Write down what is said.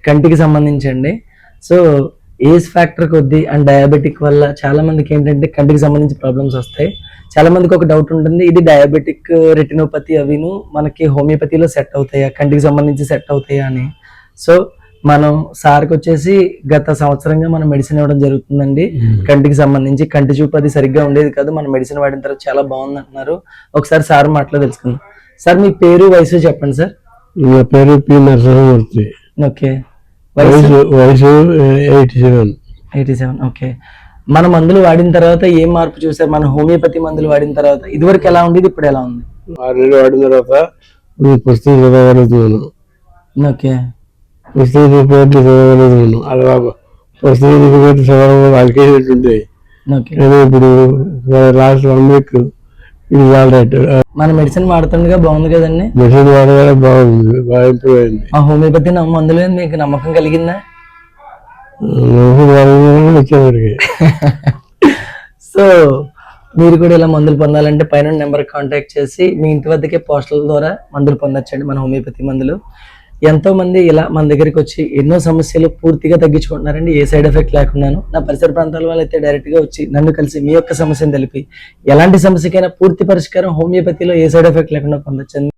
కంటికి సంబంధించండి. So age factor కొద్దీ and diabetic వల్ల చాలా మందికి ఏంటంటే కంటికి సంబంధించి ప్రాబ్లమ్స్ వస్తాయి. చాలా మందికి ఒక డౌట్ ఉంటుంది, ఇది డయాబెటిక్ రెటినోపతి అవిను మనకి హోమియోపతిలో సెట్ అవుతాయా, కంటికి సంబంధించి సెట్ అవుతాయా అని. సో మనం సార్కి వచ్చేసి గత సంవత్సరంగా మనం మెడిసిన్ ఇవ్వడం జరుగుతుందండి. కంటికి సంబంధించి కంటి చూపు అది సరిగ్గా ఉండేది కాదు, మన మెడిసిన్ వాడిన తర్వాత చాలా బాగుంది అంటున్నారు. ఒకసారి సార్ మాటలో తెలుసుకుందాం. సార్ మీ పేరు వయసు చెప్పండి సార్. నా పేరు పి నరసింహమూర్తి. ఓకే. వయసు 87. 87. ఓకే. మన మందులు వాడిన తర్వాత ఏం మార్పు చూసారు? మన హోమియోపతి మందులు వాడిన తర్వాత ఇదివరకు ఎలా ఉండేది, ఇప్పుడు ఎలా ఉంది? 6 నెలలు వాడిన తర్వాత ఇప్పుడు పుస్తకం చదవగలుగుతున్నాను. ఓకే. పుస్తకం చదవగలుగుతున్నాను. అలా పుస్తకం చదవడం అలికేసినట్టుండే, ఓకే. కానీ ఇప్పుడు లాస్ట్ 1 వీక్ ఇది ఆల్ రైట్. మన మెడిసిన్ వాడుతుండగా బాగుంది కదండి. మెడిసిన్ వాడగానే బాగుంది, బాగా ఇంప్రూవ్ అయింది. ఆ హోమియోపతి మందులు మీకు నమ్మకం కలిగిందా? వచ్చేసరికి సో మీరు కూడా ఇలా మందులు పొందాలంటే పైన నెంబర్ కాంటాక్ట్ చేసి మీ ఇంటి వద్దకే పోస్టల్ ద్వారా మందులు పొందొచ్చండి, మన హోమియోపతి మందులు. ఎంతో మంది ఇలా మన దగ్గరికి వచ్చి ఎన్నో సమస్యలు పూర్తిగా తగ్గించుకుంటున్నారండి, ఏ సైడ్ ఎఫెక్ట్ లేకున్నాను. నా పరిసర ప్రాంతాల వాళ్ళు అయితే డైరెక్ట్ గా వచ్చి నన్ను కలిసి మీ యొక్క సమస్యను తెలిపి ఎలాంటి సమస్యకైనా పూర్తి పరిష్కారం హోమియోపతిలో ఏ సైడ్ ఎఫెక్ట్ లేకుండా పొందొచ్చండి.